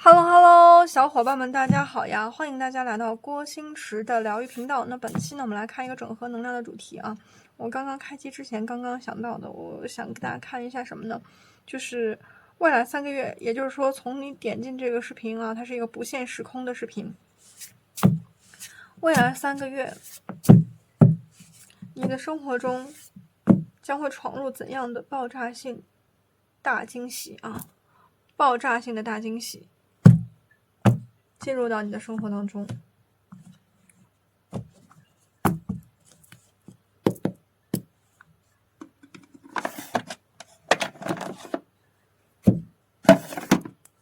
Hello，小伙伴们，大家好呀！欢迎大家来到郭星驰的疗愈频道。那本期呢，我们来看一个整合能量的主题啊。我刚刚开机之前刚刚想到的，我想给大家看一下什么呢？就是未来3个月，也就是说，从你点进这个视频啊，它是一个不限时空的视频。未来3个月，你的生活中将会闯入怎样的爆炸性大惊喜啊？爆炸性的大惊喜进入到你的生活当中。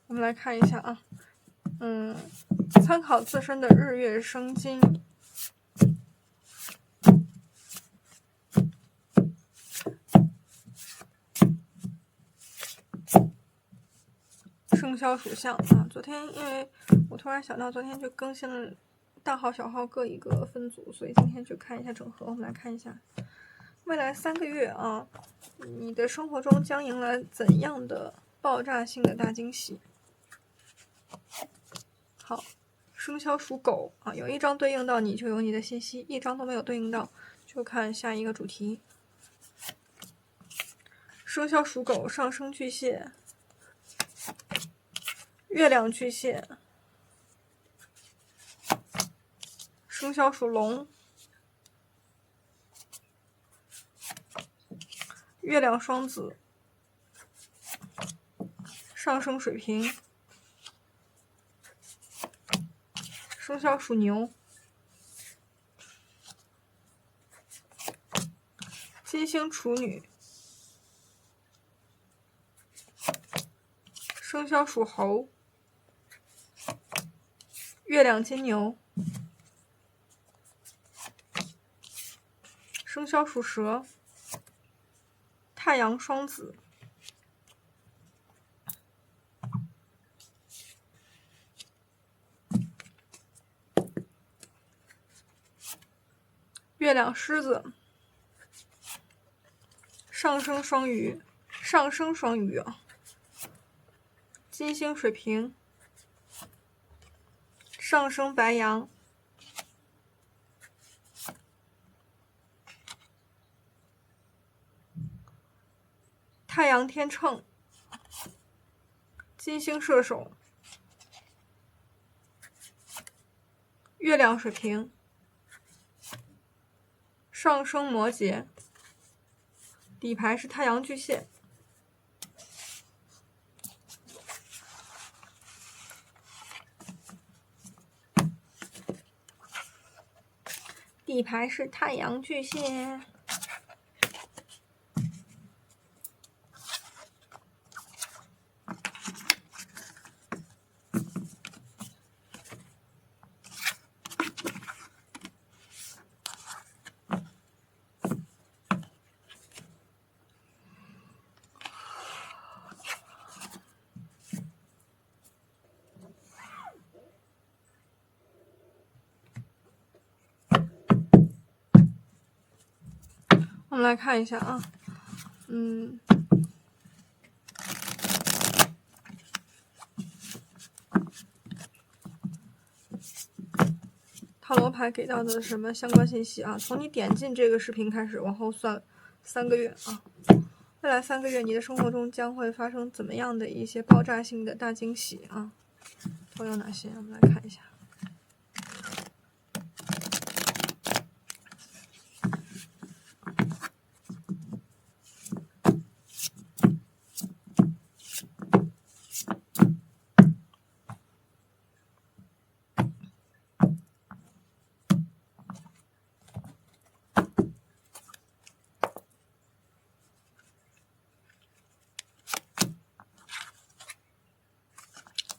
我们来看一下啊，参考自身的日月生金，生肖属相啊。昨天因为我突然想到，昨天就更新了大号小号各一个分组，所以今天就看一下整合。我们来看一下未来3个月啊，你的生活中将迎来怎样的爆炸性的大惊喜？好，生肖属狗啊，有一张对应到你就有你的信息，一张都没有对应到就看下一个主题。生肖属狗，上升巨蟹，月亮巨蟹，生肖属龙，月亮双子，上升水瓶，生肖属牛，金星处女，生肖属猴，月亮金牛，生肖属蛇，太阳双子，月亮狮子，上升双鱼，啊，金星水瓶，上升白羊，太阳天秤，金星射手，月亮水瓶，上升摩羯，底牌是太阳巨蟹。底牌是太阳巨蟹。我们来看一下啊，塔罗牌给到的什么相关信息啊？从你点进这个视频开始，往后算3个月啊。未来3个月，你的生活中将会发生怎么样的一些爆炸性的大惊喜啊？都有哪些？我们来看一下。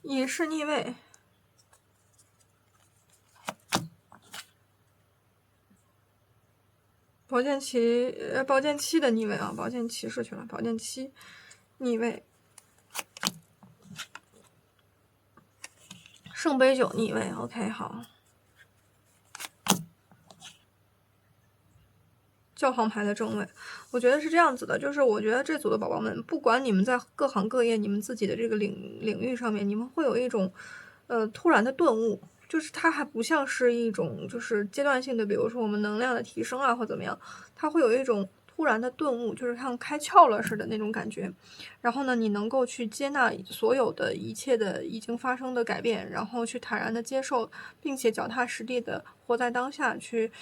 隐士逆位，宝剑七的逆位啊，宝剑骑士去了，宝剑七逆位，圣杯9逆位 ，OK 好，教皇牌的正位，我觉得是这样子的，就是我觉得这组的宝宝们，不管你们在各行各业，你们自己的这个领域上面，你们会有一种突然的顿悟，就是它还不像是一种就是阶段性的，比如说我们能量的提升啊或怎么样，它会有一种突然的顿悟，就是像开窍了似的那种感觉。然后呢，你能够去接纳所有的一切的已经发生的改变，然后去坦然的接受，并且脚踏实地的活在当下，去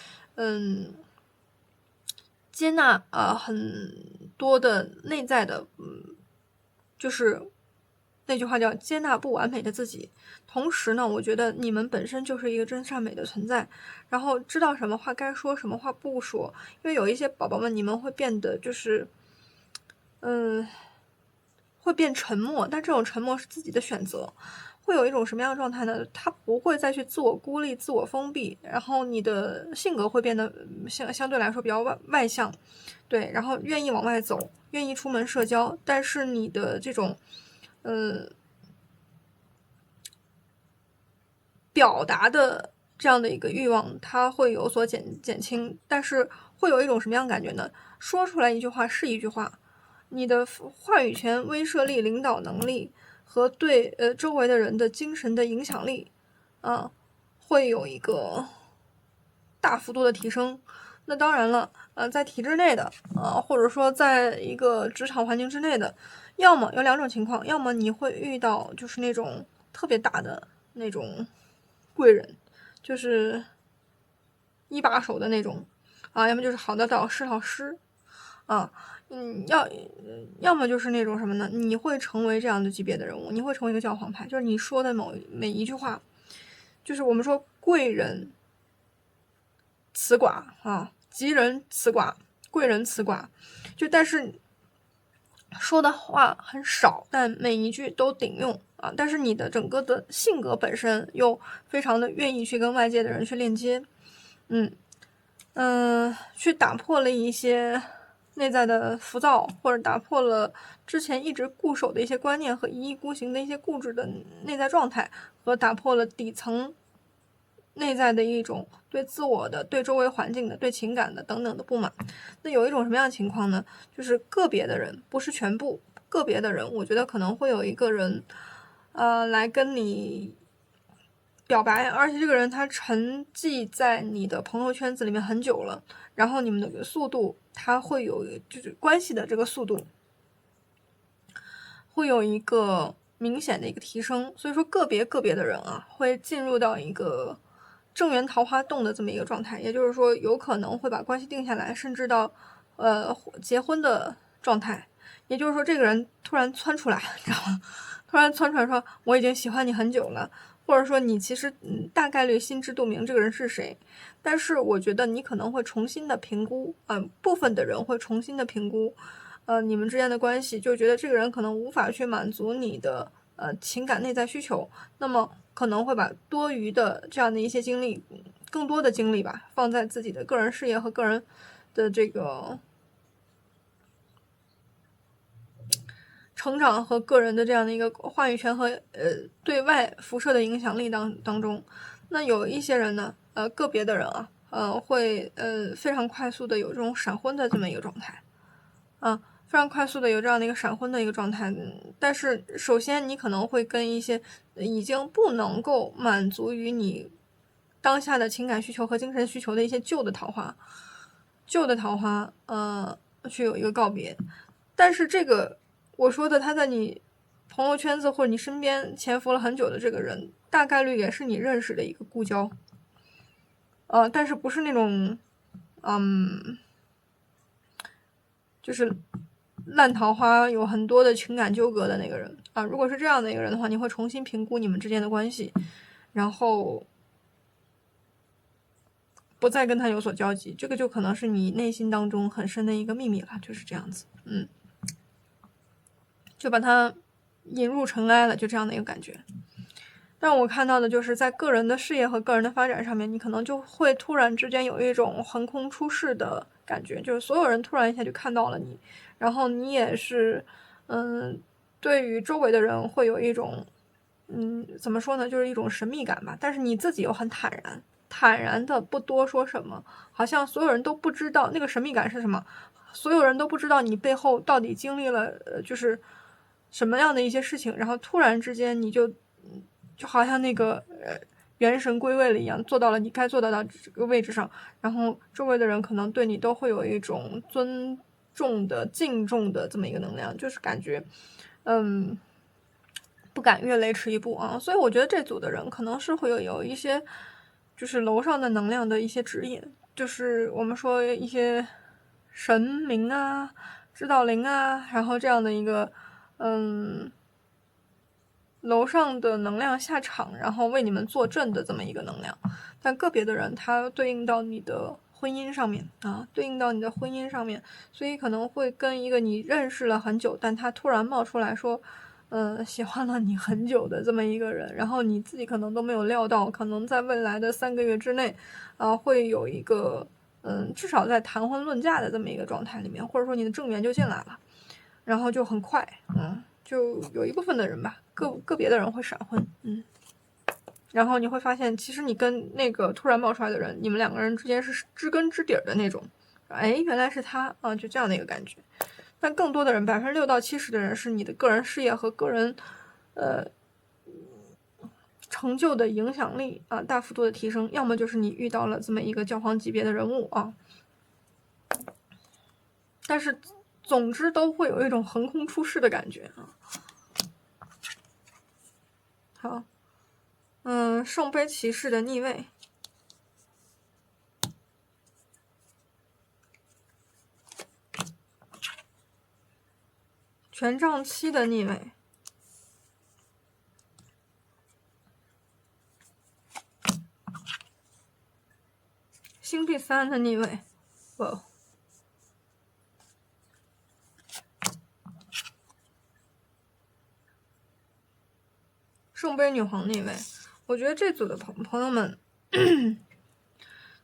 接纳很多的内在的就是那句话叫接纳不完美的自己。同时呢，我觉得你们本身就是一个真善美的存在，然后知道什么话该说，什么话不说。因为有一些宝宝们，你们会变得就是会变沉默，但这种沉默是自己的选择。会有一种什么样的状态呢？他不会再去自我孤立、自我封闭，然后你的性格会变得相对来说比较外向，对，然后愿意往外走，愿意出门社交，但是你的这种表达的这样的一个欲望，它会有所减轻，但是会有一种什么样的感觉呢？说出来一句话是一句话，你的话语权、威慑力、领导能力和对周围的人的精神的影响力，会有一个大幅度的提升。那当然了，在体制内的或者说在一个职场环境之内的，要么有两种情况，要么你会遇到就是那种特别大的那种贵人，就是一把手的那种要么就是好的导师老师啊，要么就是那种什么呢？你会成为这样的级别的人物，你会成为一个教皇牌，就是你说的每一句话，就是我们说贵人辞寡吉人辞寡，贵人辞寡，但是说的话很少，但每一句都顶用但是你的整个的性格本身又非常的愿意去跟外界的人去链接，去打破了一些内在的浮躁，或者打破了之前一直固守的一些观念和一意孤行的一些固执的内在状态，和打破了底层内在的一种对自我的、对周围环境的、对情感的等等的不满。那有一种什么样的情况呢？就是个别的人，不是全部，个别的人，我觉得可能会有一个人，来跟你表白，而且这个人他沉寂在你的朋友圈子里面很久了，然后你们的速度，他会有就是关系的这个速度，会有一个明显的一个提升。所以说个别的人会进入到一个正缘桃花洞的这么一个状态，也就是说有可能会把关系定下来，甚至到结婚的状态。也就是说这个人突然窜出来，知道吗？突然窜出来说我已经喜欢你很久了，或者说你其实大概率心知肚明这个人是谁，但是我觉得你可能会重新的评估部分的人会重新的评估你们之间的关系，就觉得这个人可能无法去满足你的情感内在需求，那么可能会把多余的这样的一些精力，更多的精力吧，放在自己的个人事业和个人的这个成长和个人的这样的一个话语权和对外辐射的影响力当中。那有一些人呢个别的人会非常快速的有这种闪婚的这么一个状态非常快速的有这样的一个闪婚的一个状态。但是首先你可能会跟一些已经不能够满足于你当下的情感需求和精神需求的一些旧的桃花去有一个告别。但是这个我说的他在你朋友圈子或者你身边潜伏了很久的这个人，大概率也是你认识的一个故交但是不是那种就是烂桃花有很多的情感纠葛的那个人如果是这样的一个人的话，你会重新评估你们之间的关系，然后不再跟他有所交集，这个就可能是你内心当中很深的一个秘密了，就是这样子就把它引入尘埃了，就这样的一个感觉。让我看到的就是在个人的事业和个人的发展上面，你可能就会突然之间有一种横空出世的感觉，就是所有人突然一下就看到了你，然后你也是对于周围的人会有一种怎么说呢，就是一种神秘感吧，但是你自己又很坦坦然的不多说什么，好像所有人都不知道那个神秘感是什么，所有人都不知道你背后到底经历了就是什么样的一些事情，然后突然之间你就好像那个元神归位了一样，做到了你该做到的这个位置上，然后周围的人可能对你都会有一种尊重的敬重的这么一个能量，就是感觉不敢越雷池一步啊。所以我觉得这组的人可能是会有一些就是楼上的能量的一些指引，就是我们说一些神明啊、指导灵啊，然后这样的一个楼上的能量下场，然后为你们坐镇的这么一个能量。但个别的人他对应到你的婚姻上面啊，对应到你的婚姻上面，所以可能会跟一个你认识了很久，但他突然冒出来说喜欢了你很久的这么一个人，然后你自己可能都没有料到，可能在未来的3个月之内会有一个至少在谈婚论嫁的这么一个状态里面，或者说你的正缘就进来了，然后就很快就有一部分的人吧，个别的人会闪婚然后你会发现其实你跟那个突然冒出来的人，你们2个人之间是知根知底的那种，原来是他啊，就这样的一个感觉。但更多的人，6%到70%的人是你的个人事业和个人成就的影响力大幅度的提升，要么就是你遇到了这么一个教皇级别的人物但是总之都会有一种横空出世的感觉好，圣杯骑士的逆位，权杖7的逆位，星币3的逆位，哇！圣杯女皇逆位，我觉得这组的朋友们，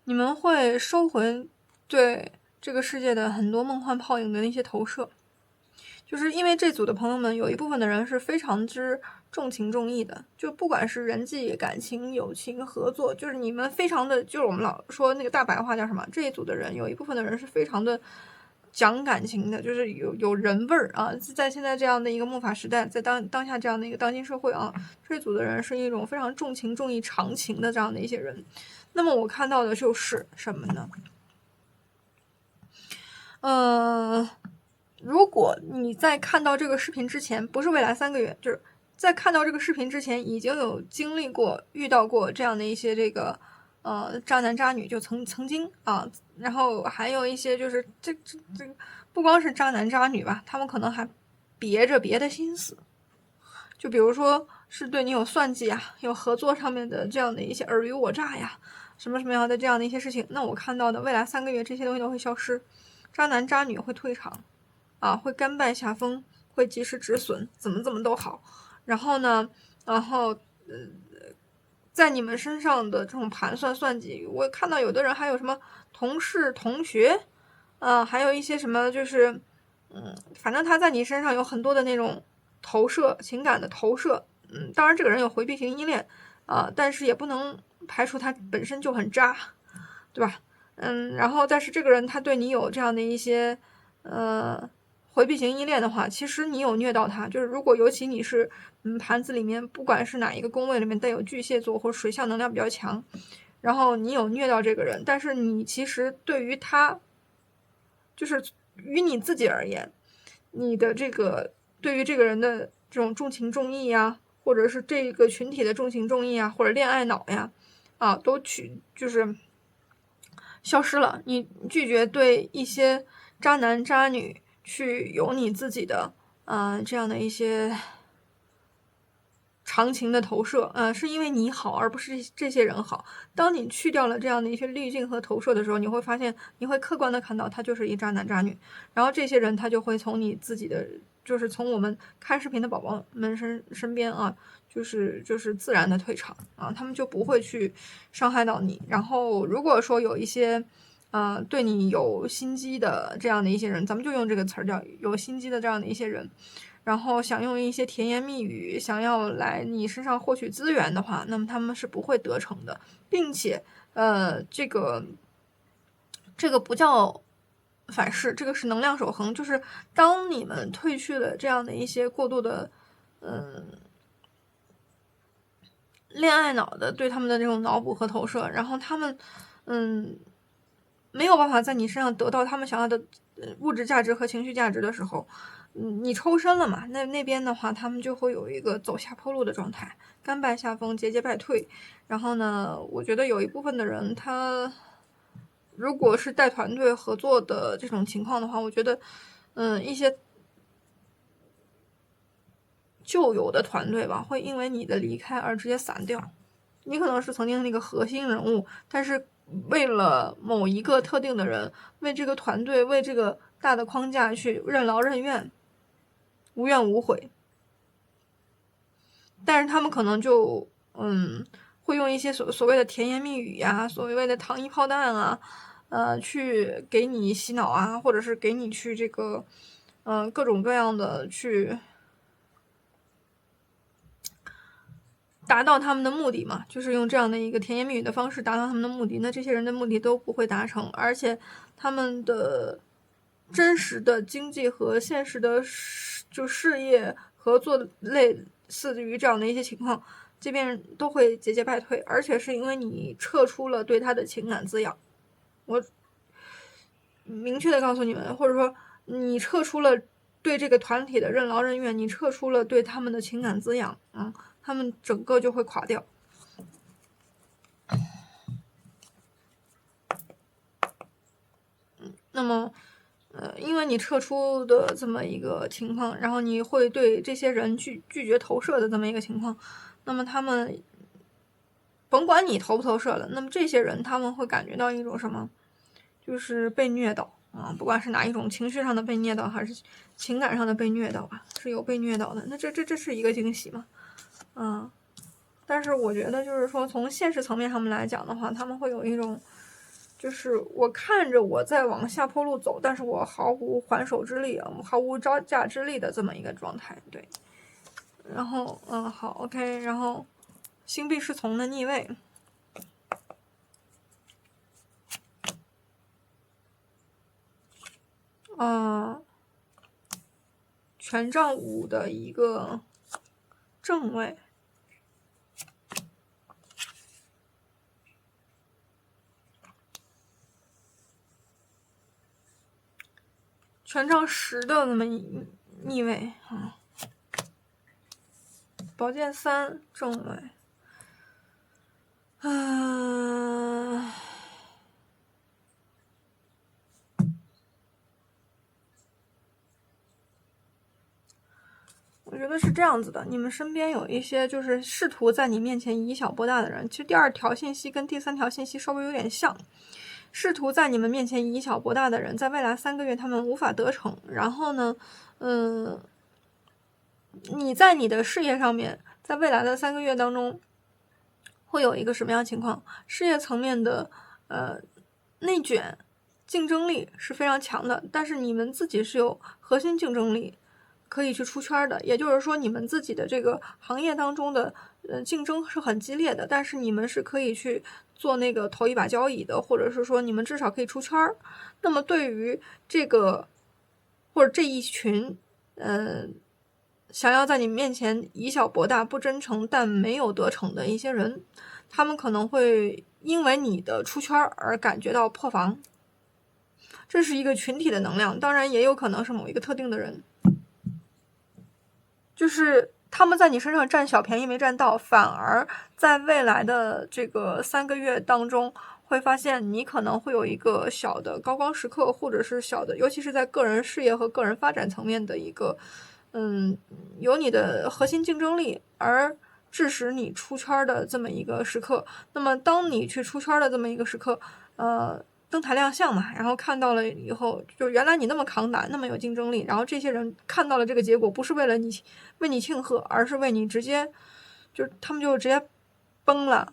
你们会收回对这个世界的很多梦幻泡影的那些投射，就是因为这组的朋友们有一部分的人是非常之重情重义的，就不管是人际、感情、友情、合作，就是你们非常的，就是我们老说那个大白话叫什么？这一组的人有一部分的人是非常的讲感情的，就是有人味儿在现在这样的一个末法时代，在当下这样的一个当今社会这组的人是一种非常重情重义、长情的这样的一些人。那么我看到的就是什么呢？如果你在看到这个视频之前，不是未来3个月，就是在看到这个视频之前，已经有经历过、遇到过这样的一些这个渣男渣女，就曾经然后还有一些就是这不光是渣男渣女吧，他们可能还别着别的心思，就比如说是对你有算计有合作上面的这样的一些尔虞我诈什么什么样的这样的一些事情，那我看到的未来3个月这些东西都会消失，渣男渣女会退场会甘拜下风，会及时止损，怎么都好。然后呢，在你们身上的这种盘算算计，我看到有的人还有什么同事、同学，还有一些什么就是，反正他在你身上有很多的那种投射，情感的投射。当然这个人有回避型依恋但是也不能排除他本身就很渣，对吧？然后但是这个人他对你有这样的一些回避型依恋的话，其实你有虐到他，就是如果尤其你是盘子里面不管是哪一个宫位里面带有巨蟹座或者水象能量比较强，然后你有虐到这个人，但是你其实对于他，就是于你自己而言，你的这个对于这个人的这种重情重义或者是这个群体的重情重义或者恋爱脑都就是消失了，你拒绝对一些渣男渣女去有你自己的这样的一些长情的投射是因为你好而不是这些人好。当你去掉了这样的一些滤镜和投射的时候，你会发现你会客观的看到他就是一渣男渣女，然后这些人他就会从你自己的就是从我们看视频的宝宝们身边就是自然的退场他们就不会去伤害到你。然后如果说有一些对你有心机的这样的一些人，咱们就用这个词儿叫有心机的这样的一些人，然后想用一些甜言蜜语想要来你身上获取资源的话，那么他们是不会得逞的，并且这个不叫反噬，这个是能量守恒，就是当你们褪去了这样的一些过度的恋爱脑的对他们的这种脑补和投射，然后他们没有办法在你身上得到他们想要的物质价值和情绪价值的时候，你抽身了嘛，那边的话他们就会有一个走下坡路的状态，甘拜下风，节节败退。然后呢，我觉得有一部分的人他如果是带团队合作的这种情况的话，我觉得一些旧有的团队吧，会因为你的离开而直接散掉。你可能是曾经的那个核心人物，但是为了某一个特定的人，为这个团队，为这个大的框架去任劳任怨，无怨无悔。但是他们可能就会用一些所谓的甜言蜜语呀，所谓的糖衣炮弹啊，去给你洗脑啊，或者是给你去这个各种各样的去达到他们的目的嘛，就是用这样的一个甜言蜜语的方式达到他们的目的，那这些人的目的都不会达成，而且他们的真实的经济和现实的就事业合作类似于这样的一些情况，这边都会节节败退，而且是因为你撤出了对他的情感滋养。我明确的告诉你们，或者说你撤出了对这个团体的任劳任怨，你撤出了对他们的情感滋养他们整个就会垮掉。那么因为你撤出的这么一个情况，然后你会对这些人拒绝投射的这么一个情况，那么他们甭管你投不投射了，那么这些人他们会感觉到一种什么，就是被虐到不管是哪一种情绪上的被虐到，还是情感上的被虐到是有被虐到的，那这是一个惊喜嘛但是我觉得就是说从现实层面上面来讲的话，他们会有一种就是我看着我在往下坡路走，但是我毫无还手之力毫无招架之力的这么一个状态。对，然后好 OK， 然后星币侍从的逆位权杖5的一个正位，权杖10的那么逆位宝剑3正位我觉得是这样子的，你们身边有一些就是试图在你面前以小博大的人，其实第2条信息跟第3条信息稍微有点像，试图在你们面前以小博大的人，在未来3个月他们无法得逞，然后呢你在你的事业上面，在未来的3个月当中会有一个什么样的情况？事业层面的内卷竞争力是非常强的，但是你们自己是有核心竞争力可以去出圈的，也就是说你们自己的这个行业当中的竞争是很激烈的，但是你们是可以去做那个头一把交椅的，或者是说你们至少可以出圈。那么对于这个或者这一群想要在你面前以小博大、不真诚但没有得逞的一些人，他们可能会因为你的出圈而感觉到破防。这是一个群体的能量，当然也有可能是某一个特定的人，就是他们在你身上占小便宜没占到，反而在未来的这个3个月当中会发现你可能会有一个小的高光时刻，或者是小的，尤其是在个人事业和个人发展层面的一个有你的核心竞争力而致使你出圈的这么一个时刻。那么当你去出圈的这么一个时刻登台亮相嘛，然后看到了以后，就原来你那么扛打，那么有竞争力，然后这些人看到了这个结果，不是为了你为你庆贺，而是为你直接他们就直接崩了。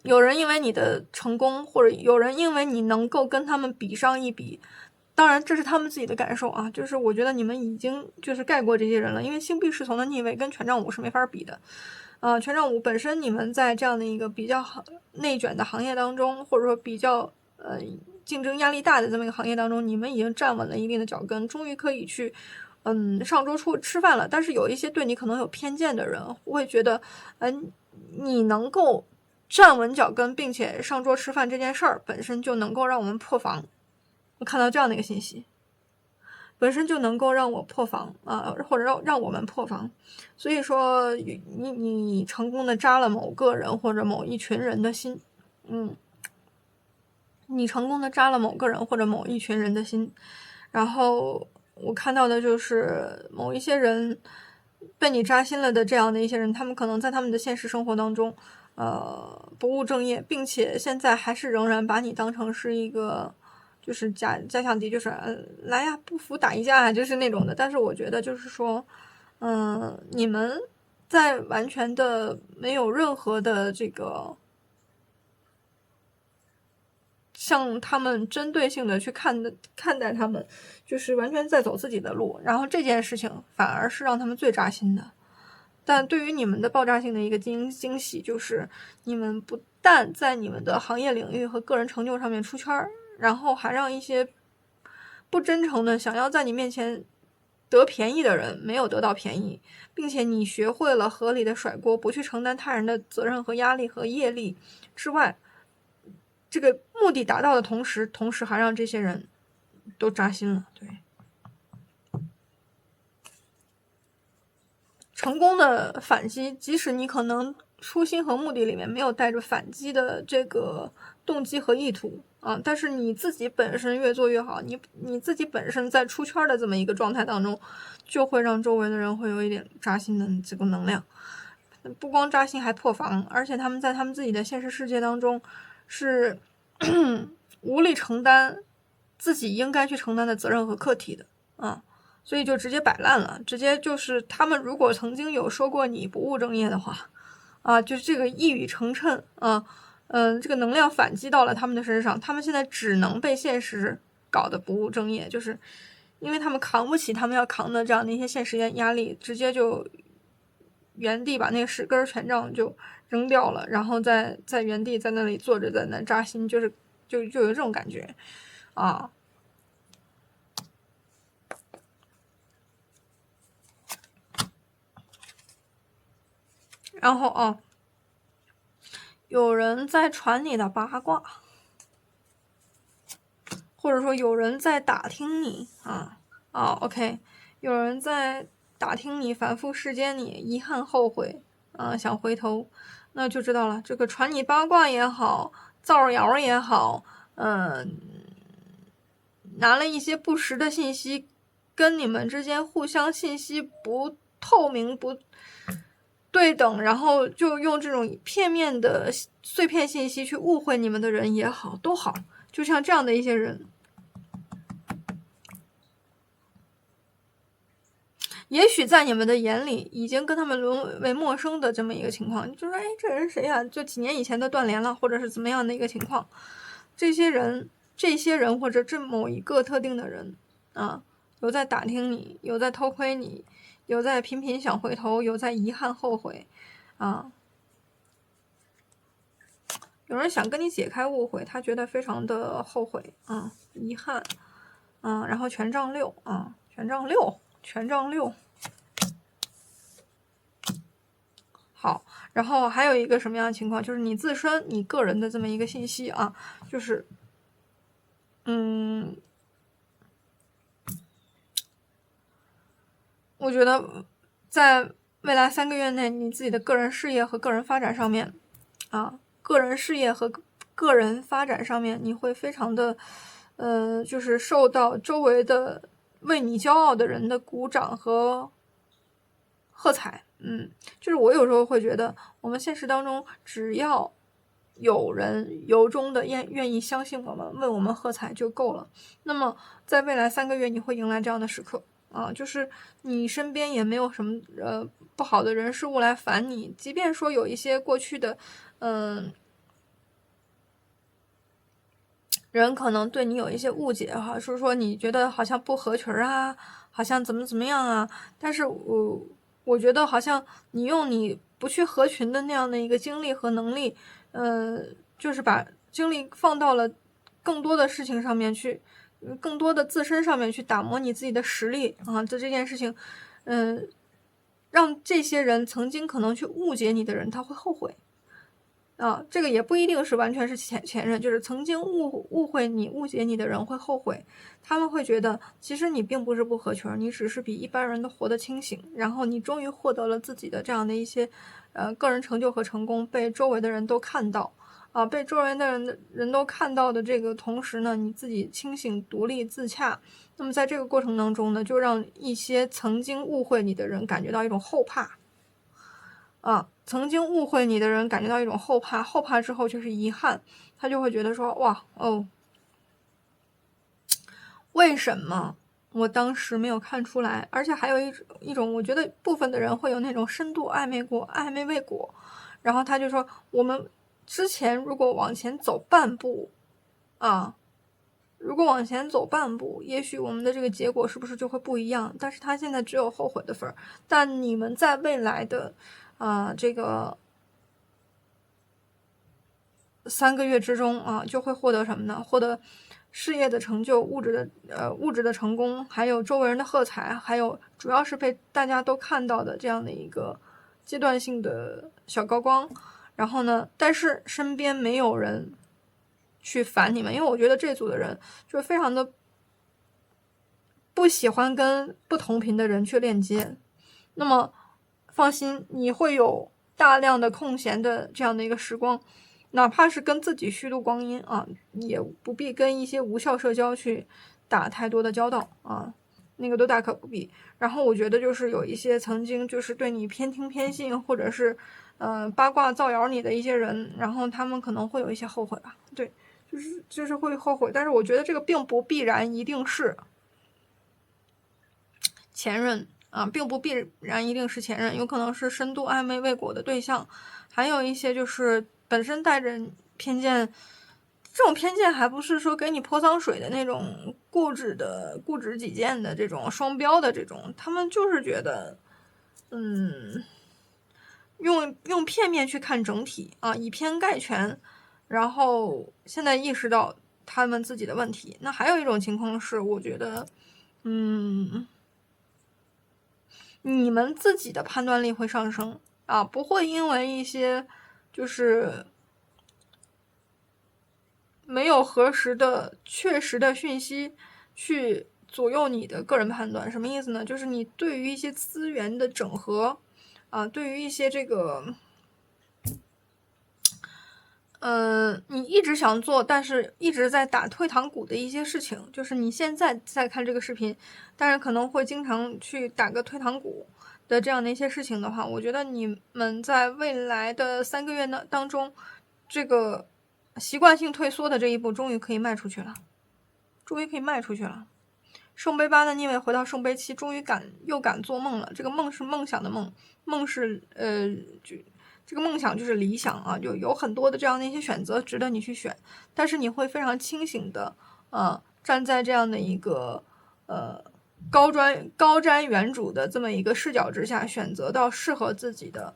有人因为你的成功，或者有人因为你能够跟他们比上一比，当然这是他们自己的感受啊，就是我觉得你们已经就是盖过这些人了，因为星币侍从的逆位跟权杖五是没法比的。权杖五本身你们在这样的一个比较内卷的行业当中，或者说比较竞争压力大的这么一个行业当中，你们已经站稳了一定的脚跟，终于可以去上桌吃饭了。但是有一些对你可能有偏见的人会觉得你能够站稳脚跟并且上桌吃饭这件事儿本身就能够让我们破防。我看到这样的一个信息，本身就能够让我破防或者让我们破防。所以说你成功的扎了某个人或者某一群人的心，你成功的扎了某个人或者某一群人的心，然后我看到的就是某一些人被你扎心了的这样的一些人，他们可能在他们的现实生活当中不务正业，并且现在还是仍然把你当成是一个就是假想敌，就是来呀，不服打一架啊，就是那种的。但是我觉得就是说你们在完全的没有任何的这个向他们针对性的去看待他们，就是完全在走自己的路，然后这件事情反而是让他们最扎心的。但对于你们的爆炸性的一个惊喜，就是你们不但在你们的行业领域和个人成就上面出圈，然后还让一些不真诚的想要在你面前得便宜的人没有得到便宜，并且你学会了合理的甩锅，不去承担他人的责任和压力和业力之外，这个目的达到的同时还让这些人都扎心了。对，成功的反击，即使你可能初心和目的里面没有带着反击的这个动机和意图但是你自己本身越做越好，你自己本身在出圈的这么一个状态当中，就会让周围的人会有一点扎心的这个能量，不光扎心还破防，而且他们在他们自己的现实世界当中是无力承担自己应该去承担的责任和课题的所以就直接摆烂了，直接就是他们如果曾经有说过你不务正业的话就是这个一语成谶这个能量反击到了他们的身上，他们现在只能被现实搞得不务正业，就是因为他们扛不起他们要扛的这样的一些现实压力，直接就原地把那个10根权杖就扔掉了，然后在原地在那里坐着，在那扎心，就有这种感觉然后有人在传你的八卦，或者说有人在打听你OK， 有人在打听你，反复视奸你，遗憾后悔想回头，那就知道了，这个传你八卦也好，造谣也好拿了一些不实的信息，跟你们之间互相信息不透明不对等，然后就用这种片面的碎片信息去误会你们的人也好，都好，就像这样的一些人，也许在你们的眼里已经跟他们沦为陌生的这么一个情况，就是这人谁呀？就几年以前的断联了，或者是怎么样的一个情况，这些人或者这某一个特定的人有在打听你，有在偷窥你，有在频频想回头，有在遗憾后悔有人想跟你解开误会，他觉得非常的后悔遗憾然后权杖6权杖6好，然后还有一个什么样的情况，就是你自身你个人的这么一个信息就是我觉得在未来3个月内，你自己的个人事业和个人发展上面个人事业和个人发展上面，你会非常的就是受到周围的为你骄傲的人的鼓掌和喝彩就是我有时候会觉得，我们现实当中只要有人由衷的愿意相信我们，为我们喝彩就够了。那么在未来3个月，你会迎来这样的时刻就是你身边也没有什么不好的人事物来烦你，即便说有一些过去的人可能对你有一些误解哈，说你觉得好像不合群啊，好像怎么样啊，但是我觉得好像你用你不去合群的那样的一个精力和能力，就是把精力放到了更多的事情上面去，更多的自身上面去打磨你自己的实力啊，这件事情，让这些人曾经可能去误解你的人，他会后悔。啊，这个也不一定是完全是前任，就是曾经误会你、误解你的人会后悔，他们会觉得其实你并不是不合群，你只是比一般人都活得清醒，然后你终于获得了自己的这样的一些个人成就和成功，被周围的人都看到。啊，被周围的人都看到的这个同时呢，你自己清醒、独立、自洽。那么在这个过程当中呢，就让一些曾经误会你的人感觉到一种后怕。啊，曾经误会你的人感觉到一种后怕，后怕之后就是遗憾，他就会觉得说，哇哦，为什么我当时没有看出来？而且还有一种，我觉得部分的人会有那种深度暧昧未果，然后他就说，我们之前如果往前走半步，啊，如果往前走半步，也许我们的这个结果是不是就会不一样？但是他现在只有后悔的份儿，但你们在未来的，这个3个月之中啊，就会获得什么呢？获得事业的成就、物质的成功，还有周围人的喝彩，还有主要是被大家都看到的这样的一个阶段性的小高光。然后呢，但是身边没有人去烦你们，因为我觉得这组的人就是非常的不喜欢跟不同频的人去链接。那么放心，你会有大量的空闲的这样的一个时光，哪怕是跟自己虚度光阴啊，也不必跟一些无效社交去打太多的交道啊，那个都大可不必。然后我觉得就是有一些曾经就是对你偏听偏信，或者是八卦造谣你的一些人，然后他们可能会有一些后悔吧，对，就是会后悔，但是我觉得这个并不必然一定是前任啊，并不必然一定是前任，有可能是深度暧昧未果的对象，还有一些就是本身带着偏见，这种偏见还不是说给你泼脏水的那种固执己见的这种双标的这种，他们就是觉得，用片面去看整体啊，以偏概全，然后现在意识到他们自己的问题。那还有一种情况是，我觉得，你们自己的判断力会上升啊，不会因为一些就是没有核实的确实的讯息去左右你的个人判断。什么意思呢？就是你对于一些资源的整合啊，对于一些这个你一直想做，但是一直在打退堂鼓的一些事情，就是你现在在看这个视频，但是可能会经常去打个退堂鼓的这样的一些事情的话，我觉得你们在未来的3个月当中，这个习惯性退缩的这一步终于可以迈出去了，终于可以迈出去了。圣杯8的逆位回到圣杯7，终于又敢做梦了。这个梦是梦想的梦，梦是这个梦想就是理想啊，就有很多的这样的一些选择值得你去选，但是你会非常清醒的站在这样的一个高瞻远瞩的这么一个视角之下，选择到适合自己的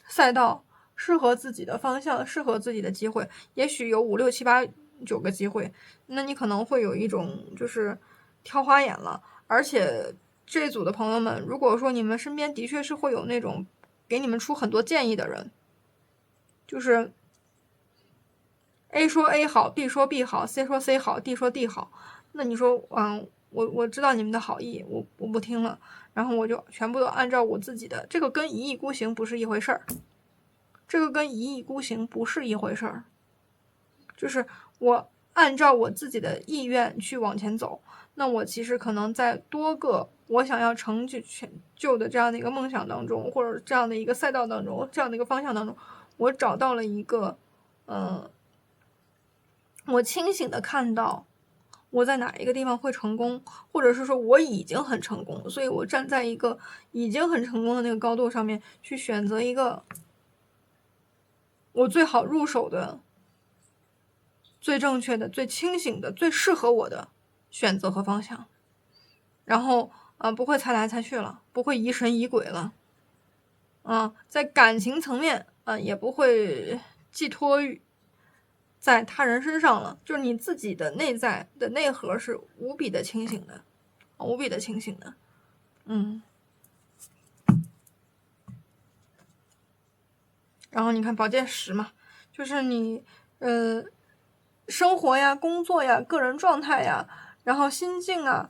赛道，适合自己的方向，适合自己的机会，也许有5、6、7、8、9个机会，那你可能会有一种就是挑花眼了。而且这组的朋友们，如果说你们身边的确是会有那种给你们出很多建议的人，就是 A 说 A 好，B 说 B 好，C 说 C 好，D 说 D 好，那你说我知道你们的好意，我不听了，然后我就全部都按照我自己的，这个跟一意孤行不是一回事儿。这个跟一意孤行不是一回事儿，就是我按照我自己的意愿去往前走，那我其实可能在多个我想要成就的这样的一个梦想当中，或者这样的一个赛道当中，这样的一个方向当中，我找到了一个，我清醒的看到我在哪一个地方会成功，或者是说我已经很成功，所以我站在一个已经很成功的那个高度上面去选择一个我最好入手的、最正确的、最清醒的、最适合我的选择和方向。然后不会猜来猜去了，不会疑神疑鬼了。在感情层面也不会寄托在他人身上了，就是你自己的内在的内核是无比的清醒的，无比的清醒的。然后你看宝剑10嘛，就是你生活呀、工作呀、个人状态呀，然后心境啊，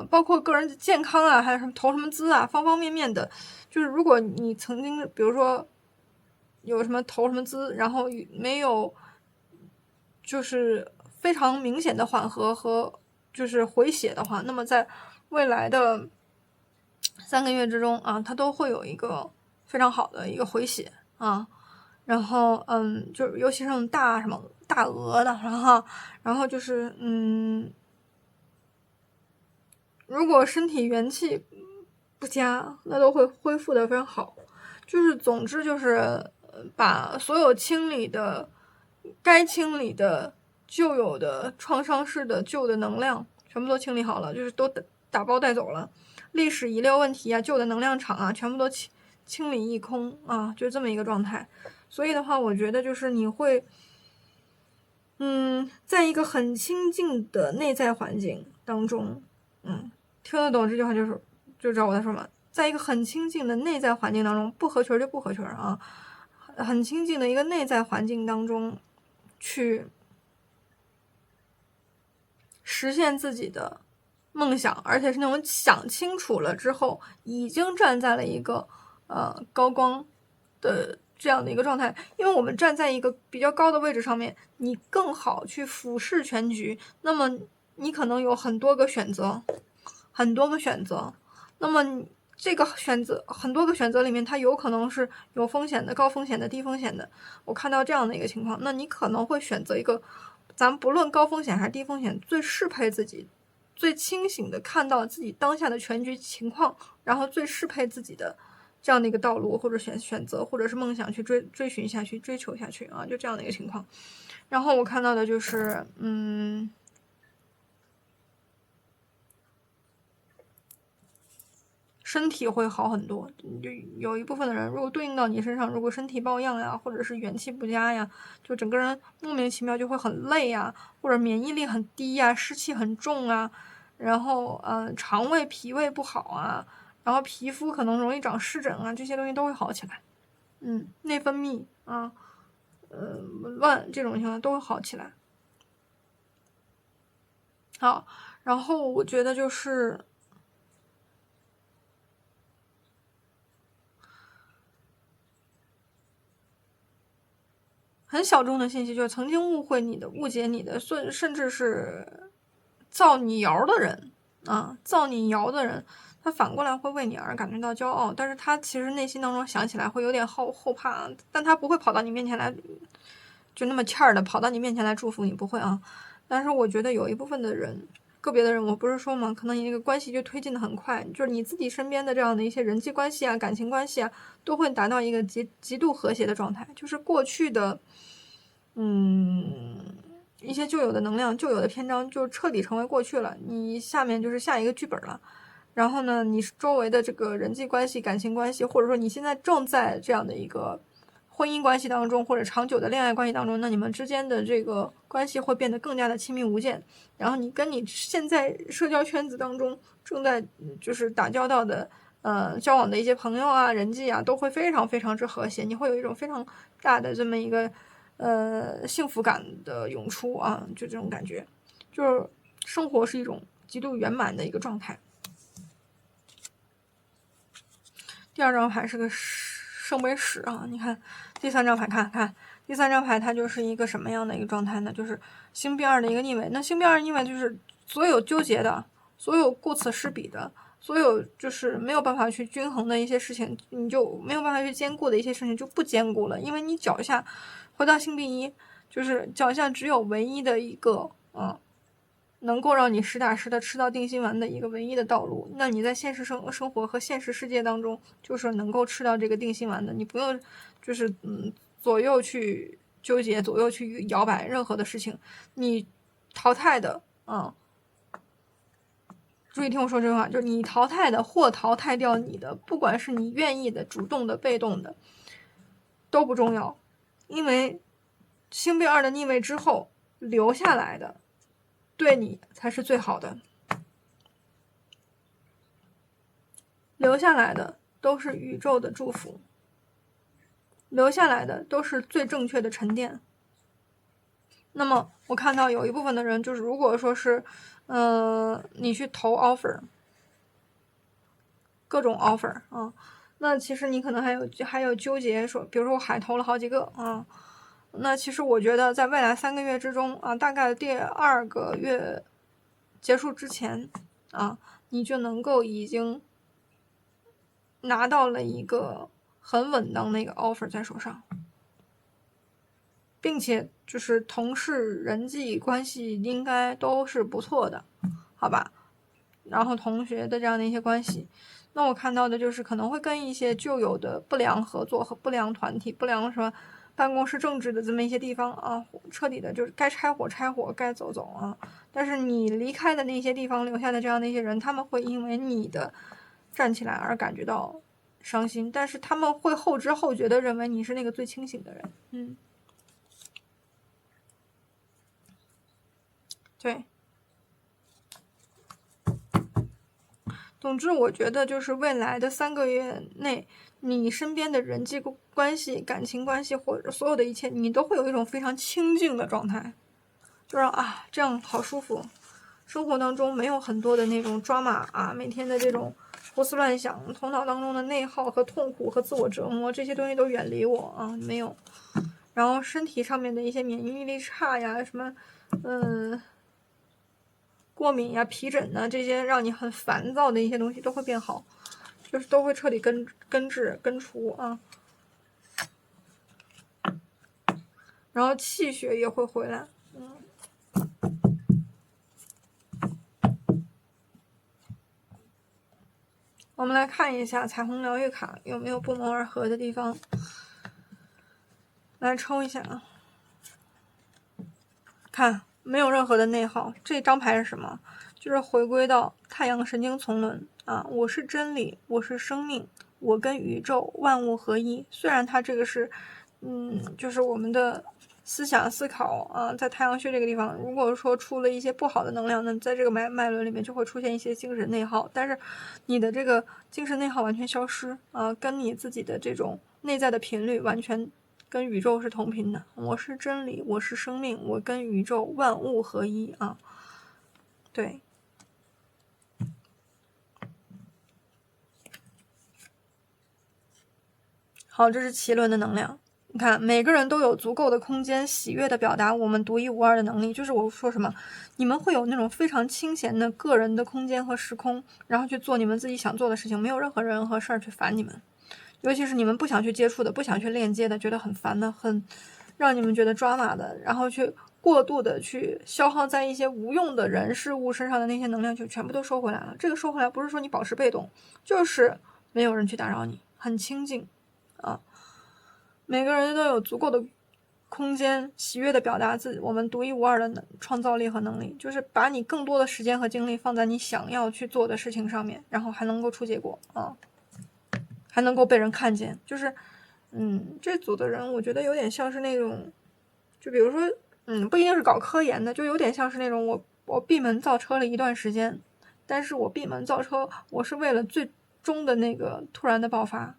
包括个人健康啊，还有什么投什么资啊，方方面面的，就是如果你曾经比如说有什么投什么资，然后没有就是非常明显的缓和和就是回血的话，那么在未来的3个月之中它都会有一个非常好的一个回血然后就是尤其是那种大额的，然后就是如果身体元气不佳，那都会恢复的非常好。就是总之就是把所有清理的该清理的旧有的创伤式的旧的能量全部都清理好了，就是都打包带走了，历史遗留问题旧的能量场全部都清理一空就这么一个状态。所以的话，我觉得就是你会在一个很清静的内在环境当中听得懂这句话就知道我在说什么。在一个很清静的内在环境当中，不合群就不合群很清静的一个内在环境当中去实现自己的梦想，而且是那种想清楚了之后已经站在了一个高光的这样的一个状态。因为我们站在一个比较高的位置上面，你更好去俯视全局，那么你可能有很多个选择，那么这个很多个选择里面，它有可能是有风险的、高风险的、低风险的。我看到这样的一个情况，那你可能会选择一个咱们不论高风险还是低风险，最适配自己、最清醒的看到自己当下的全局情况，然后最适配自己的这样的一个道路或者选择或者是梦想去追寻下去、追求下去就这样的一个情况。然后我看到的就是身体会好很多。就有一部分的人如果对应到你身上，如果身体抱恙呀，或者是元气不佳呀，就整个人莫名其妙就会很累呀，或者免疫力很低呀，湿气很重然后肠胃脾胃不好然后皮肤可能容易长湿疹这些东西都会好起来。内分泌乱这种情况都会好起来。好，然后我觉得就是很小众的信息，就是曾经误会你的、误解你的，甚至是造你谣的人造你谣的人，他反过来会为你而感觉到骄傲，但是他其实内心当中想起来会有点后怕，但他不会跑到你面前来，就那么欠儿的跑到你面前来祝福你，不会但是我觉得有一部分的人，个别的人，我不是说嘛，可能你那个关系就推进的很快，就是你自己身边的这样的一些人际关系感情关系都会达到一个极度和谐的状态，就是过去的一些旧有的能量、旧有的篇章就彻底成为过去了，你下面就是下一个剧本了。然后呢，你周围的这个人际关系、感情关系，或者说你现在正在这样的一个婚姻关系当中，或者长久的恋爱关系当中，那你们之间的这个关系会变得更加的亲密无间。然后你跟你现在社交圈子当中正在就是打交道的交往的一些朋友人际都会非常非常之和谐，你会有一种非常大的这么一个幸福感的涌出就这种感觉，就是生活是一种极度圆满的一个状态。第二张牌是个圣杯10你看第三张牌，看第三张牌，它就是一个什么样的一个状态呢？就是星币2的一个逆位。那星币2逆位就是所有纠结的，所有顾此失彼的，所有就是没有办法去均衡的一些事情，你就没有办法去兼顾的一些事情就不兼顾了，因为你脚下回到星币1，就是脚下只有唯一的一个能够让你实打实的吃到定心丸的一个唯一的道路。那你在现实生活和现实世界当中，就是能够吃到这个定心丸的，你不用就是左右去纠结，左右去摇摆任何的事情，你淘汰的注意听我说这句话，就是你淘汰的或淘汰掉你的，不管是你愿意的、主动的、被动的，都不重要，因为星币2的逆位之后留下来的，对你才是最好的，留下来的都是宇宙的祝福，留下来的都是最正确的沉淀。那么我看到有一部分的人，就是如果说是你去投 offer， 各种 offer 那其实你可能还有纠结说，比如说我海投了好几个那其实我觉得在未来3个月之中大概第2个月结束之前你就能够已经拿到了一个很稳当的一个 offer 在手上，并且就是同事人际关系应该都是不错的，好吧？然后同学的这样的一些关系，那我看到的就是可能会跟一些旧有的不良合作和不良团体、不良什么办公室政治的这么一些地方彻底的就是该拆伙拆伙，该走走但是你离开的那些地方留下的这样的一些人，他们会因为你的站起来而感觉到伤心，但是他们会后知后觉的认为你是那个最清醒的人。对。总之我觉得就是未来的3个月内，你身边的人际关系、感情关系或者所有的一切，你都会有一种非常清静的状态，就让这样好舒服。生活当中没有很多的那种抓马每天的这种胡思乱想，头脑当中的内耗和痛苦和自我折磨，这些东西都远离我没有。然后身体上面的一些免疫力差呀，什么过敏呀、皮疹呐，这些让你很烦躁的一些东西都会变好，就是都会彻底根治根除然后气血也会回来。我们来看一下彩虹疗愈卡有没有不谋而合的地方，来抽一下看没有任何的内耗。这张牌是什么？就是回归到太阳神经丛轮我是真理，我是生命，我跟宇宙万物合一。虽然它这个是就是我们的思想思考在太阳穴这个地方，如果说出了一些不好的能量，那在这个脉轮里面就会出现一些精神内耗，但是你的这个精神内耗完全消失跟你自己的这种内在的频率完全跟宇宙是同频的。我是真理，我是生命，我跟宇宙万物合一对。好，这是脐轮的能量。你看，每个人都有足够的空间，喜悦的表达我们独一无二的能力。就是我说什么，你们会有那种非常清闲的个人的空间和时空，然后去做你们自己想做的事情，没有任何人和事儿去烦你们。尤其是你们不想去接触的、不想去链接的、觉得很烦的、很让你们觉得抓马的，然后去过度的去消耗在一些无用的人事物身上的那些能量，就全部都收回来了。这个收回来不是说你保持被动，就是没有人去打扰你，很清静每个人都有足够的空间，喜悦的表达自己我们独一无二的创造力和能力，就是把你更多的时间和精力放在你想要去做的事情上面，然后还能够出结果还能够被人看见。就是这组的人我觉得有点像是那种，就比如说不一定是搞科研的，就有点像是那种我闭门造车了一段时间，但是我闭门造车我是为了最终的那个突然的爆发，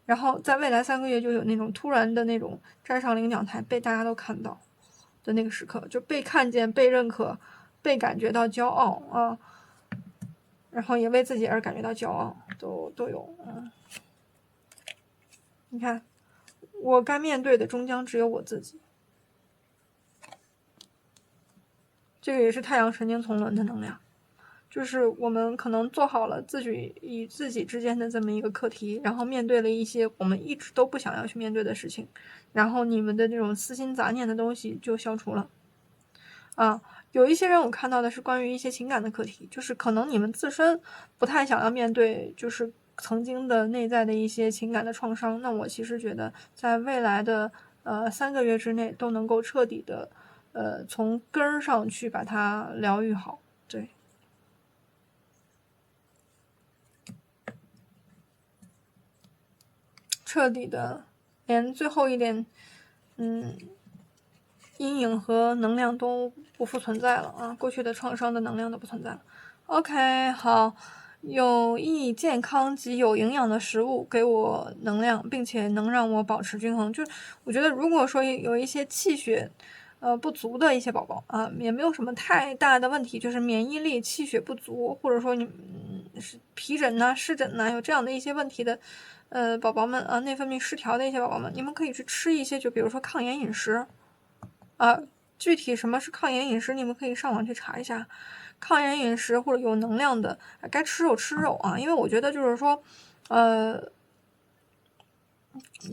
然后在未来3个月就有那种突然的那种站上领奖台被大家都看到的那个时刻，就被看见、被认可、被感觉到骄傲然后也为自己而感觉到骄傲，都有你看，我该面对的终将只有我自己。这个也是太阳神经丛轮的能量，就是我们可能做好了自己与自己之间的这么一个课题，然后面对了一些我们一直都不想要去面对的事情，然后你们的这种私心杂念的东西就消除了有一些人我看到的是关于一些情感的课题，就是可能你们自身不太想要面对，就是曾经的内在的一些情感的创伤。那我其实觉得在未来的3个月之内都能够彻底的从根儿上去把它疗愈好。对，彻底的连最后一点阴影和能量都不复存在了啊，过去的创伤的能量都不存在了。OK， 好，有益健康及有营养的食物给我能量，并且能让我保持均衡。就是我觉得，如果说有一些气血不足的一些宝宝啊，也没有什么太大的问题，就是免疫力、气血不足，或者说你是皮疹呐、湿疹呐，有这样的一些问题的宝宝们啊，内分泌失调的一些宝宝们，你们可以去吃一些，就比如说抗炎饮食。具体什么是抗炎饮食，你们可以上网去查一下。抗炎饮食或者有能量的，该吃肉吃肉啊，因为我觉得就是说，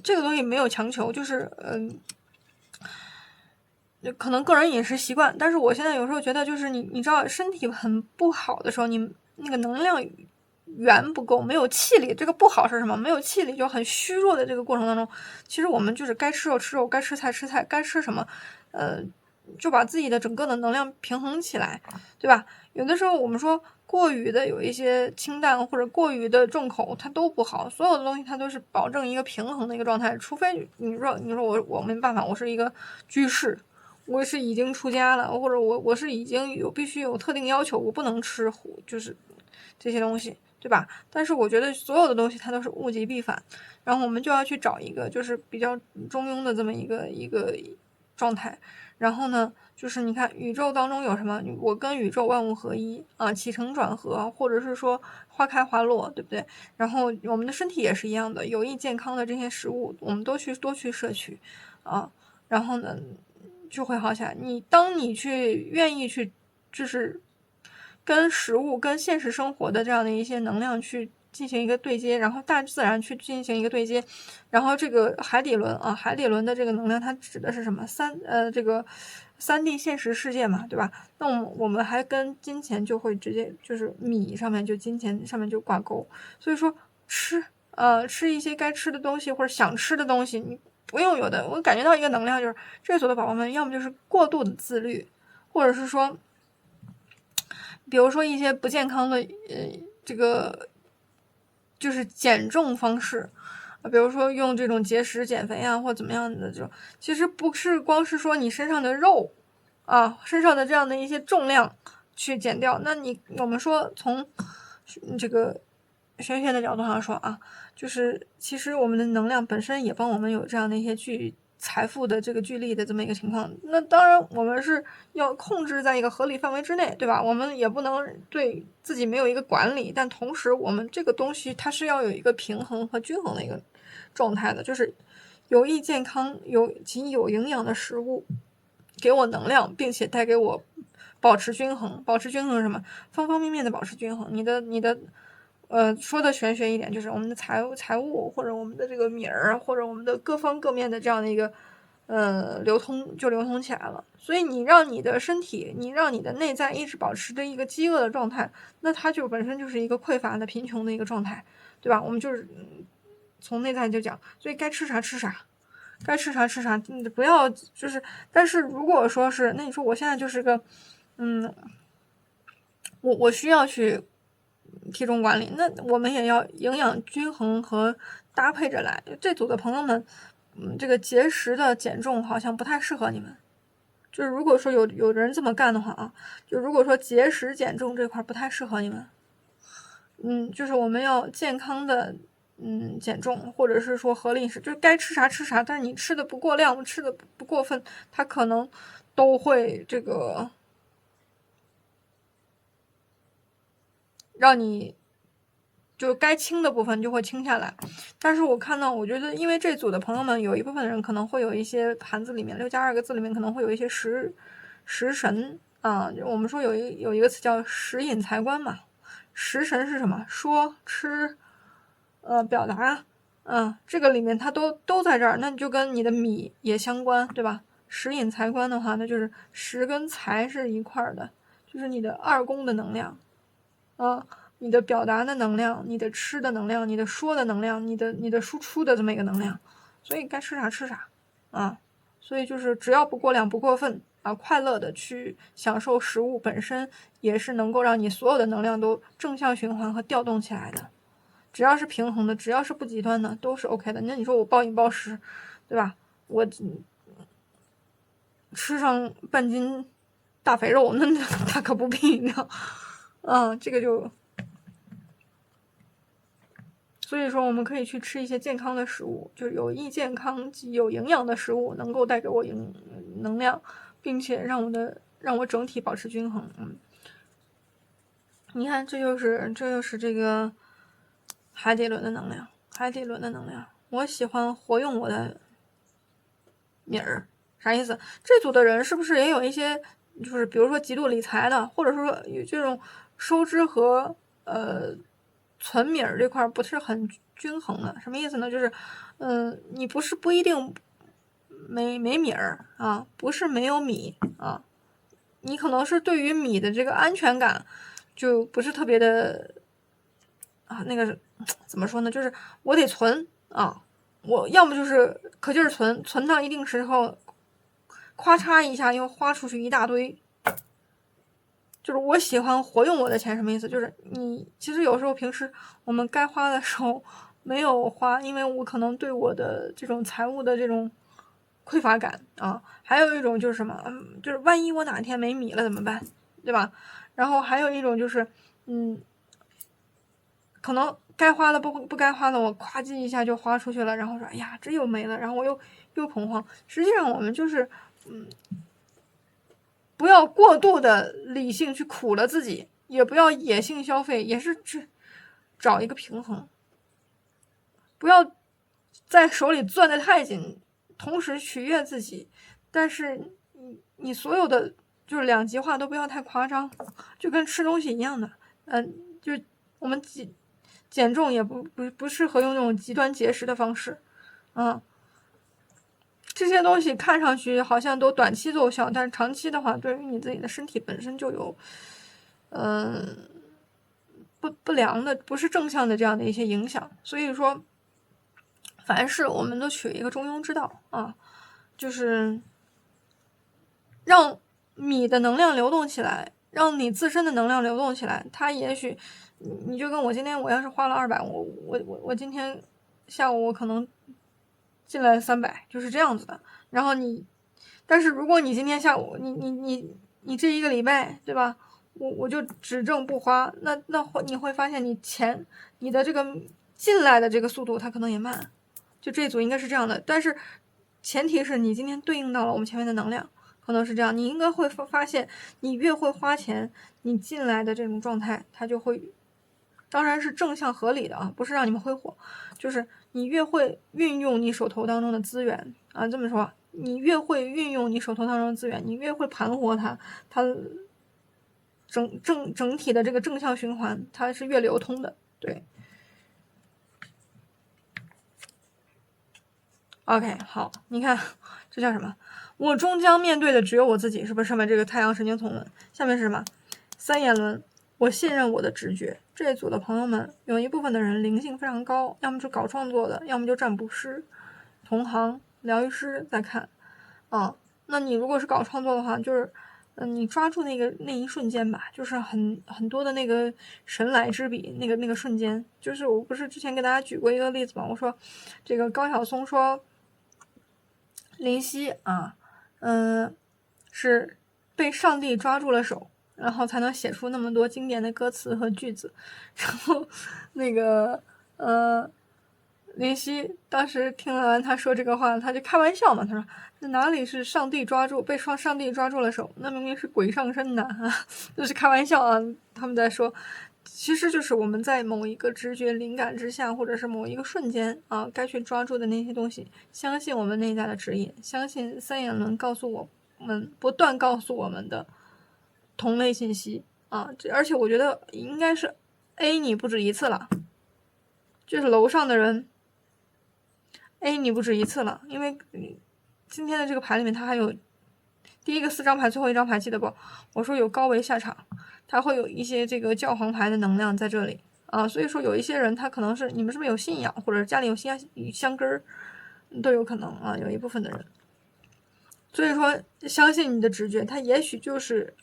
这个东西没有强求，就是可能个人饮食习惯，但是我现在有时候觉得，就是你知道身体很不好的时候，你那个能量源不够，没有气力。这个不好是什么？没有气力，就很虚弱的这个过程当中，其实我们就是该吃肉吃肉，该吃菜吃菜，该吃什么，就把自己的整个的能量平衡起来，对吧？有的时候我们说过于的有一些清淡或者过于的重口，它都不好。所有的东西它都是保证一个平衡的一个状态，除非你说我没办法，我是一个居士，我是已经出家了，或者我是已经必须有特定要求，我不能吃就是这些东西，对吧？但是我觉得所有的东西它都是物极必反，然后我们就要去找一个就是比较中庸的这么一个状态。然后呢，就是你看宇宙当中有什么？我跟宇宙万物合一啊，起承转合，或者是说花开花落，对不对？然后我们的身体也是一样的，有益健康的这些食物，我们多去摄取啊。然后呢，就会好起来。当你愿意去，就是跟食物、跟现实生活的这样的一些能量去进行一个对接，然后大自然去进行一个对接，然后这个海底轮啊，海底轮的这个能量，它指的是什么？这个3D 现实世界嘛，对吧？那我们还跟金钱就会直接就是米上面就金钱上面就挂钩，所以说吃一些该吃的东西或者想吃的东西，你不用有的。我感觉到一个能量，就是这组的宝宝们，要么就是过度的自律，或者是说，比如说一些不健康的这个就是减重方式。比如说用这种节食减肥啊，或怎么样的这种，其实不是光是说你身上的肉啊，身上的这样的一些重量去减掉。那我们说从这个玄学的角度上说啊，就是其实我们的能量本身也帮我们有这样的一些财富的这个聚力的这么一个情况。那当然我们是要控制在一个合理范围之内，对吧？我们也不能对自己没有一个管理，但同时我们这个东西它是要有一个平衡和均衡的一个状态的，就是有益健康及有营养的食物给我能量，并且带给我保持均衡。保持均衡是什么？方方面面的保持均衡。你的说的玄学一点，就是我们的财务或者我们的这个米儿，或者我们的各方各面的这样的一个流通起来了。所以你让你的身体，你让你的内在一直保持着一个饥饿的状态，那它就本身就是一个匮乏的贫穷的一个状态，对吧？我们就是从内在就讲，所以该吃啥吃啥，该吃啥吃啥，你不要就是。但是如果说是，那你说我现在就是个，我需要去体重管理，那我们也要营养均衡和搭配着来。这组的朋友们，这个节食的减重好像不太适合你们。就是如果说有人这么干的话啊，就如果说节食减重这块不太适合你们，就是我们要健康的减重，或者是说合理饮食，就是该吃啥吃啥，但是你吃的不过量，吃的不过分，它可能都会这个让你就该轻的部分就会轻下来。但是我看到，我觉得因为这组的朋友们有一部分人可能会有一些盘子里面6+2个字里面可能会有一些食神啊，我们说有一个词叫食饮财官嘛。食神是什么？说吃表达这个里面它都在这儿，那你就跟你的米也相关，对吧？食饮财官的话，那就是食跟财是一块的，就是你的二宫的能量你的表达的能量，你的吃的能量，你的说的能量，你的输出的这么一个能量。所以该吃啥吃啥所以就是只要不过量不过分啊，快乐的去享受食物本身，也是能够让你所有的能量都正向循环和调动起来的。只要是平衡的，只要是不极端的，都是 OK 的。那你说我暴饮暴食，对吧？我吃上半斤大肥肉，那大可不必呢。这个就，所以说我们可以去吃一些健康的食物，就有益健康及有营养的食物，能够带给我能量，并且让我整体保持均衡。你看，这就是这个海底轮的能量，海底轮的能量。我喜欢活用我的米儿，啥意思？这组的人是不是也有一些，就是比如说极度理财的，或者说有这种收支和存米儿这块不是很均衡的？什么意思呢？就是你不一定没米儿啊，不是没有米啊，你可能是对于米的这个安全感就不是特别的那个怎么说呢？就是我得存啊，我要么就是可劲儿存到一定时候，咔嚓一下又花出去一大堆。就是我喜欢活用我的钱，什么意思？就是你其实有时候平时我们该花的时候没有花，因为我可能对我的这种财务的这种匮乏感啊。还有一种就是什么，就是万一我哪天没米了怎么办，对吧？然后还有一种就是，可能该花的不该花的，我咵叽一下就花出去了，然后说哎呀这又没了，然后我又恐慌。实际上我们就是不要过度的理性去苦了自己，也不要野性消费，也是找一个平衡，不要在手里攥得太紧，同时取悦自己，但是你所有的就是两极化都不要太夸张，就跟吃东西一样的，就我们减重也不适合用那种极端节食的方式，这些东西看上去好像都短期奏效，但是长期的话，对于你自己的身体本身就有，不良的，不是正向的这样的一些影响。所以说，凡事我们都取一个中庸之道啊，就是让米的能量流动起来，让你自身的能量流动起来。它也许你就跟我今天，我要是花了200，我今天下午我可能进来300，就是这样子的。然后但是如果你今天下午你这一个礼拜，对吧？我就只挣不花，那你会发现你的这个进来的这个速度它可能也慢，就这一组应该是这样的。但是前提是你今天对应到了我们前面的能量，可能是这样。你应该会发现，你越会花钱，你进来的这种状态它就会，当然是正向合理的啊，不是让你们挥霍，就是你越会运用你手头当中的资源啊，这么说，你越会运用你手头当中的资源，你越会盘活它整体的这个正向循环，它是越流通的。对 ，OK， 好，你看这叫什么？我终将面对的只有我自己，是不是？上面这个太阳神经丛轮，下面是什么？三眼轮。我信任我的直觉。这一组的朋友们，有一部分的人灵性非常高，要么就搞创作的，要么就占卜师、同行、疗愈师在看。那你如果是搞创作的话，就是你抓住那一瞬间吧，就是很多的那个神来之笔，那个瞬间，就是我不是之前给大家举过一个例子吗？我说这个高晓松说林夕是被上帝抓住了手，然后才能写出那么多经典的歌词和句子。然后那个林夕当时听完他说这个话，他就开玩笑嘛，他说那哪里是上帝被上帝抓住了手，那明明是鬼上身的啊，就是开玩笑啊。他们在说，其实就是我们在某一个直觉灵感之下，或者是某一个瞬间啊，该去抓住的那些东西，相信我们内在的指引，相信三眼轮告诉我们不断告诉我们的同类信息啊。而且我觉得应该是 A 你不止一次了，就是楼上的人 A 你不止一次了，因为今天的这个牌里面它还有第一个4张牌，最后1张牌记得不？我说有高维下场，它会有一些这个教皇牌的能量在这里啊，所以说有一些人他可能是你们是不是有信仰，或者家里有香根儿都有可能啊，有一部分的人。所以说，相信你的直觉，它也许就是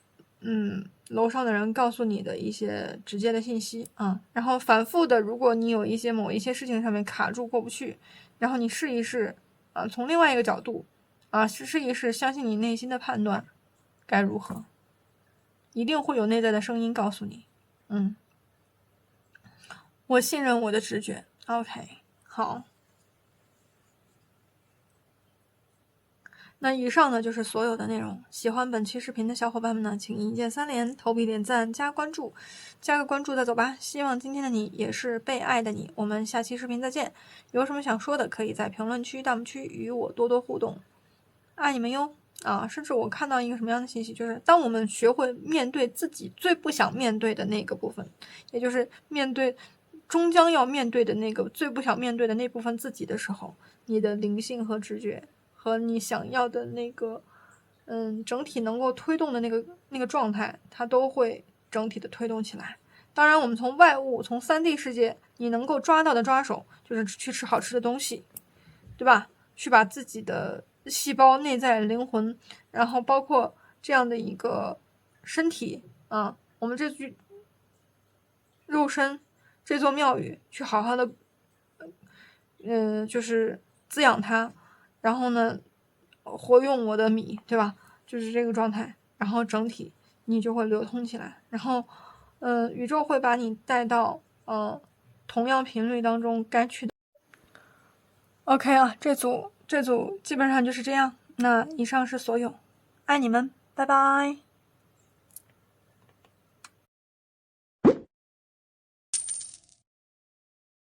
楼上的人告诉你的一些直接的信息啊。然后反复的，如果你有某一些事情上面卡住过不去，然后你试一试啊，从另外一个角度啊，试一试，相信你内心的判断该如何，一定会有内在的声音告诉你。我信任我的直觉。OK， 好。那以上呢就是所有的内容。喜欢本期视频的小伙伴们呢，请一键3连，投币点赞加关注，加个关注再走吧。希望今天的你也是被爱的你。我们下期视频再见。有什么想说的，可以在评论区、弹幕区与我多多互动。爱你们哟！啊，甚至我看到一个什么样的信息，就是当我们学会面对自己最不想面对的那个部分，也就是面对终将要面对的那个最不想面对的那部分自己的时候，你的灵性和直觉和你想要的那个整体能够推动的那个状态，它都会整体的推动起来。当然我们从外物，从3D 世界你能够抓到的抓手，就是去吃好吃的东西，对吧？去把自己的细胞、内在、灵魂，然后包括这样的一个身体啊，我们这具肉身，这座庙宇，去好好的就是滋养它，然后呢，活用我的米，对吧？就是这个状态，然后整体你就会流通起来，然后，宇宙会把你带到同样频率当中该去的。OK 啊，这组基本上就是这样。那以上是所有，爱你们，拜拜。